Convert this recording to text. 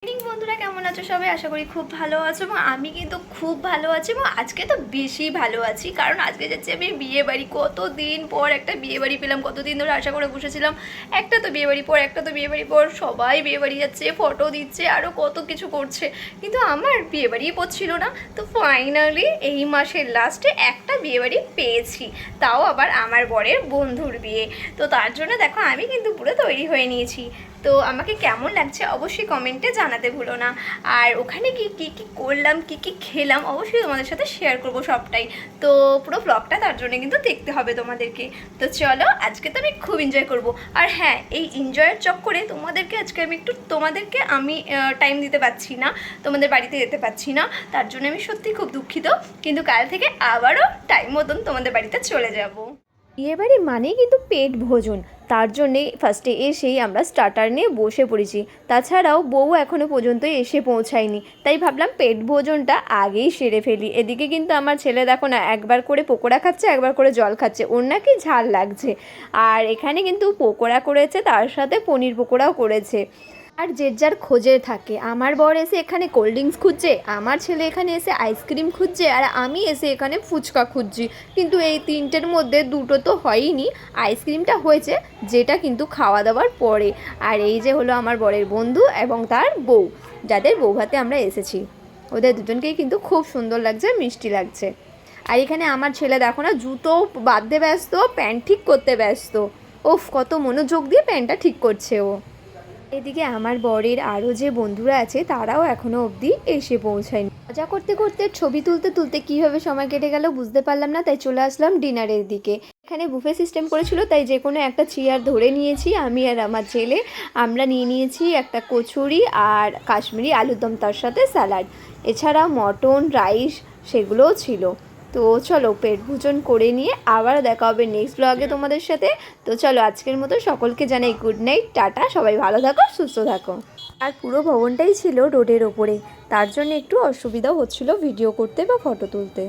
বন্ধুরা কেমন আছো সবাই? আশা করি খুব ভালো আছো এবং আমি কিন্তু খুব ভালো আছি এবং আজকে তো বেশি ভালো আছি, কারণ আজকে যাচ্ছি আমি বিয়ে বাড়ি। কতদিন পর একটা বিয়ে বাড়ি পেলাম, কতদিন ধরে আশা করে বসেছিলাম একটা তো বিয়ে বাড়ি পর, একটা তো বিয়ে বাড়ি পর। সবাই বিয়ে বাড়ি যাচ্ছে, ফটো দিচ্ছে, আরও কত কিছু করছে, কিন্তু আমার বিয়ে বাড়িই পড়ছিল না। তো ফাইনালি এই মাসের লাস্টে একটা বিয়ে বাড়ি পেয়েছি, তাও আবার আমার বরের বন্ধুর বিয়ে। তো তার জন্য দেখো আমি কিন্তু পুরো তৈরি হয়ে নিয়েছি। তো আমাকে কেমন লাগছে অবশ্যই কমেন্টে জানাতে ভুলো না। আর ওখানে গিয়ে কী কী করলাম, কী কী খেলাম, অবশ্যই তোমাদের সাথে শেয়ার করবো সবটাই। তো পুরো ব্লগটা তার জন্য কিন্তু দেখতে হবে তোমাদেরকে। তো চলো, আজকে তো আমি খুব এনজয় করব। আর হ্যাঁ, এই এনজয়ের চক্করে আজকে আমি টাইম দিতে পারছি না, তোমাদের বাড়িতে যেতে পারছি না। তার জন্য আমি সত্যি খুব দুঃখিত, কিন্তু কাল থেকে আবারও টাইম মতন তোমাদের বাড়িতে চলে যাব। বিয়েবাড়ি মানেই কিন্তু পেট ভোজন, তার জন্যে ফার্স্টে এসেই আমরা স্টার্টার নিয়ে বসে পড়েছি। তাছাড়াও বউ এখনও পর্যন্ত এসে পৌঁছায়নি, তাই ভাবলাম পেট ভোজনটা আগেই সেরে ফেলি। এদিকে কিন্তু আমার ছেলে দেখো না, একবার করে পকোড়া খাচ্ছে, একবার করে জল খাচ্ছে, ওর নাকি ঝাল লাগছে। আর এখানে কিন্তু পকোড়া করেছে, তার সাথে পনির পকোড়াও করেছে। আর যে যার খোঁজে থাকে, আমার বর এসে এখানে কোল্ড ড্রিঙ্কস খুঁজছে, আমার ছেলে এখানে এসে আইসক্রিম খুঁজছে, আর আমি এসে এখানে ফুচকা খুঁজছি। কিন্তু এই তিনটের মধ্যে দুটো তো হয়ইনি, আইসক্রিমটা হয়েছে, যেটা কিন্তু খাওয়া দাওয়ার পরে। আর এই যে হলো আমার বরের বন্ধু এবং তার বউ, যাদের বউ ভাতে আমরা এসেছি। ওদের দুজনকেই কিন্তু খুব সুন্দর লাগছে, মিষ্টি লাগছে। আর এখানে আমার ছেলে দেখো না, জুতো বাঁধতে ব্যস্ত, প্যান্ট ঠিক করতে ব্যস্ত। ওফ, কত মনোযোগ দিয়ে প্যান্টটা ঠিক করছে ও। এদিকে আমার বরের আরও যে বন্ধুরা আছে তারাও এখনও অবধি এসে পৌঁছায়নি। মজা করতে করতে, ছবি তুলতে তুলতে কীভাবে সময় কেটে গেল বুঝতে পারলাম না, তাই চলে আসলাম ডিনারের দিকে। এখানে বুফে সিস্টেম করেছিল, তাই যে কোনো একটা চেয়ার ধরে নিয়েছি আমি আর আমার ছেলে। আমরা নিয়ে নিয়েছি একটা কচুরি আর কাশ্মীরি আলুর দম, তার সাথে স্যালাড, এছাড়া মটন, রাইস সেগুলোও ছিল। তো চলো, পেট ভোজন করে নিয়ে আবার দেখা হবে নেক্সট ব্লগে তোমাদের সাথে। তো চলো, আজকের মতো সকলকে জানাই গুড নাইট, টাটা, সবাই ভালো থাকো, সুস্থ থাকো। আর পুরো ভবনটাই ছিল রোডের ওপরে, তার জন্য একটু অসুবিধাও হচ্ছিল ভিডিও করতে বা ফটো তুলতে।